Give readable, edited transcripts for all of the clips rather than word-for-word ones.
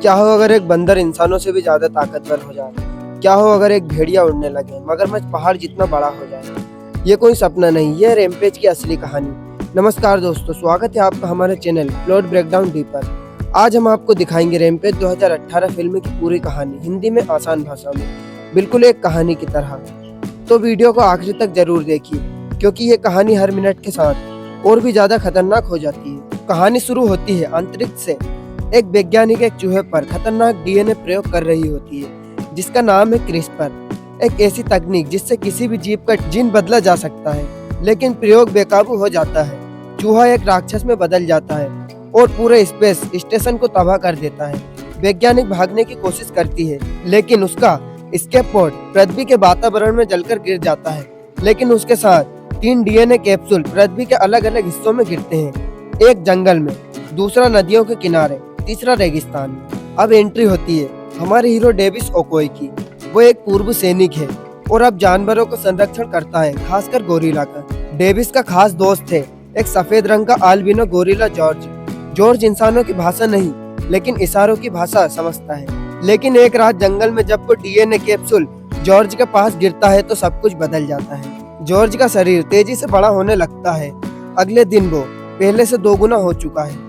क्या हो अगर एक बंदर इंसानों से भी ज्यादा ताकतवर हो जाए? क्या हो अगर एक भेड़िया उड़ने लगे, मगरमच्छ पहाड़ जितना बड़ा हो जाए? ये कोई सपना नहीं, ये रैम्पेज की असली कहानी। नमस्कार दोस्तों, स्वागत है आपका हमारे चैनल प्लॉट ब्रेकडाउन डी पर। आज हम आपको दिखाएंगे रैम्पेज 2018 फिल्म की पूरी कहानी, हिंदी में आसान भाषा में, बिल्कुल एक कहानी की तरह। तो वीडियो को आखिरी तक जरूर देखिए, क्योंकि ये कहानी हर मिनट के साथ और भी ज्यादा खतरनाक हो जाती है। कहानी शुरू होती है अंतरिक्ष से। एक वैज्ञानिक एक चूहे पर खतरनाक डीएनए प्रयोग कर रही होती है, जिसका नाम है क्रिस्पर। एक ऐसी तकनीक जिससे किसी भी जीव का जीन बदला जा सकता है, लेकिन प्रयोग बेकाबू हो जाता है। चूहा एक राक्षस में बदल जाता है और पूरे स्पेस स्टेशन को तबाह कर देता है। वैज्ञानिक भागने की कोशिश करती है, लेकिन उसका एस्केप पोड पृथ्वी के वातावरण में जलकर गिर जाता है। लेकिन उसके साथ 3 डीएनए कैप्सूल पृथ्वी के अलग अलग हिस्सों में गिरते हैं, एक जंगल में, दूसरा नदियों के किनारे, तीसरा रेगिस्तान में। अब एंट्री होती है हमारे हीरो डेविस ओकोई की। वो एक पूर्व सैनिक है और अब जानवरों को संरक्षण करता है, खासकर गोरिल्ला का। डेविस का खास दोस्त है एक सफेद रंग का आल्बिनो गोरिल्ला जॉर्ज। जॉर्ज इंसानों की भाषा नहीं, लेकिन इशारों की भाषा समझता है। लेकिन एक रात जंगल में जब वो डीएनए कैप्सूल जॉर्ज के पास गिरता है तो सब कुछ बदल जाता है। जॉर्ज का शरीर तेजी से बड़ा होने लगता है। अगले दिन वो पहले से 2 गुना हो चुका है।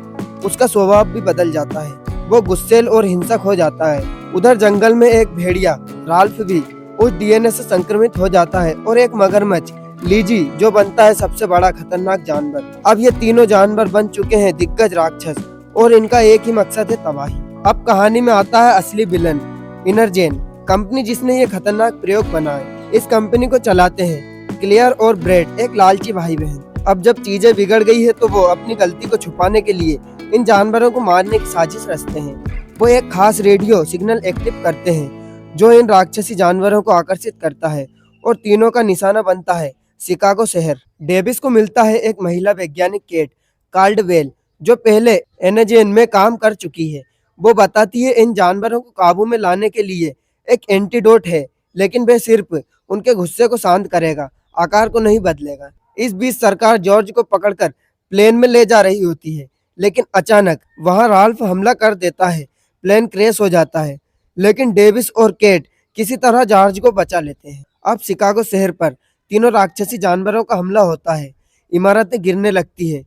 उसका स्वभाव भी बदल जाता है, वो गुस्सैल और हिंसक हो जाता है। उधर जंगल में एक भेड़िया राल्फ भी उस डीएनए से संक्रमित हो जाता है और एक मगरमच्छ लीजी, जो बनता है सबसे बड़ा खतरनाक जानवर। अब ये तीनों जानवर बन चुके हैं दिग्गज राक्षस और इनका एक ही मकसद है तबाही। अब कहानी में आता है असली विलन, इनरजेन कंपनी, जिसने ये खतरनाक प्रयोग बनाया। इस कंपनी को चलाते हैं क्लेयर और ब्रेड, एक लालची भाई बहन। अब जब चीजें बिगड़ गई है तो वो अपनी गलती को छुपाने के लिए इन जानवरों को मारने की साजिश रचते हैं। वो एक खास रेडियो सिग्नल एक्टिव करते हैं जो इन राक्षसी जानवरों को आकर्षित करता है और तीनों का निशाना बनता है शिकागो शहर। डेविस को मिलता है एक महिला वैज्ञानिक केट कार्डवेल, जो पहले एनजेन में काम कर चुकी है। वो बताती है इन जानवरों को काबू में लाने के लिए एक एंटीडोट है, लेकिन वह सिर्फ उनके गुस्से को शांत करेगा, आकार को नहीं बदलेगा। इस बीच सरकार जॉर्ज को पकड़कर प्लेन में ले जा रही होती है, लेकिन अचानक वहां राल्फ हमला कर देता है। प्लेन क्रैश हो जाता है, लेकिन डेविस और केट किसी तरह जॉर्ज को बचा लेते हैं। अब शिकागो शहर पर तीनों राक्षसी जानवरों का हमला होता है। इमारतें गिरने लगती है,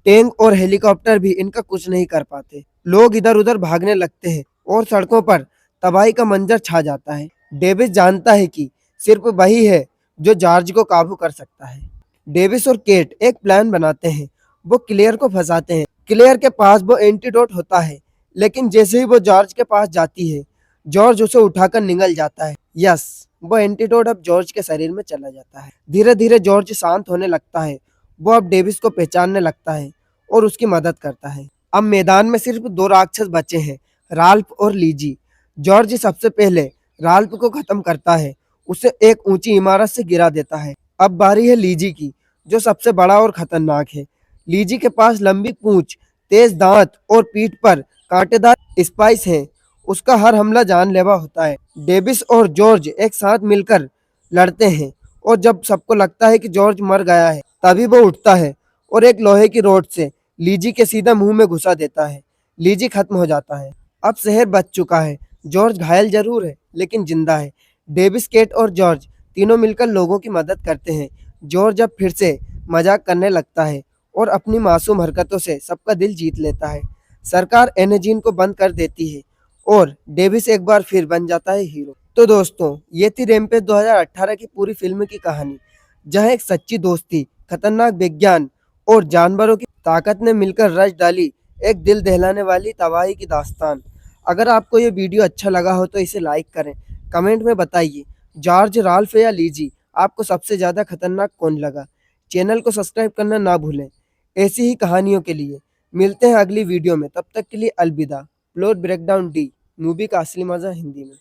टैंक और हेलीकॉप्टर भी इनका कुछ नहीं कर पाते। लोग इधर उधर भागने लगते हैं और सड़कों पर तबाही का मंजर छा जाता है। डेविस जानता है कि सिर्फ वही है जो जॉर्ज को काबू कर सकता है। डेविस और केट एक प्लान बनाते हैं। वो क्लेयर को फंसाते हैं। क्लेयर के पास वो एंटीडोट होता है, लेकिन जैसे ही वो जॉर्ज के पास जाती है, जॉर्ज उसे उठाकर निगल जाता है। यस, वो एंटीडोट अब जॉर्ज के शरीर में चला जाता है। धीरे धीरे जॉर्ज शांत होने लगता है। वो अब डेविस को पहचानने लगता है और उसकी मदद करता है। अब मैदान में सिर्फ 2 राक्षस बचे हैं, राल्फ और लीजी। जॉर्ज सबसे पहले राल्फ को खत्म करता है, उसे एक ऊंची इमारत से गिरा देता है। अब बारी है लीजी की, जो सबसे बड़ा और खतरनाक है। लीजी के पास लंबी पूंछ, तेज दांत और पीठ पर कांटेदार स्पाइस हैं। उसका हर हमला जानलेवा होता है। डेविस और जॉर्ज एक साथ मिलकर लड़ते हैं और जब सबको लगता है कि जॉर्ज मर गया है, तभी वो उठता है और एक लोहे की रॉड से लीजी के सीधा मुंह में घुसा देता है। लीजी खत्म हो जाता है। अब शहर बच चुका है। जॉर्ज घायल जरूर है, लेकिन जिंदा है। डेविस, केट और जॉर्ज तीनों मिलकर लोगों की मदद करते हैं। जॉर्ज अब फिर से मजाक करने लगता है और अपनी मासूम हरकतों से सबका दिल जीत लेता है। सरकार एनजीन को बंद कर देती है और डेविस एक बार फिर बन जाता है हीरो। तो दोस्तों, ये थी रैम्पेज 2018 की पूरी फिल्म की कहानी, जहां एक सच्ची दोस्ती, खतरनाक विज्ञान और जानवरों की ताकत ने मिलकर रच डाली एक दिल दहलाने वाली तबाही की दास्तान। अगर आपको ये वीडियो अच्छा लगा हो तो इसे लाइक करें, कमेंट में बताइए जॉर्ज, राल्फ या लीजी आपको सबसे ज्यादा खतरनाक कौन लगा। चैनल को सब्सक्राइब करना ना भूलें ऐसी ही कहानियों के लिए। मिलते हैं अगली वीडियो में, तब तक के लिए अलविदा। प्लॉट ब्रेकडाउन डी, मूवी का असली मजा हिंदी में।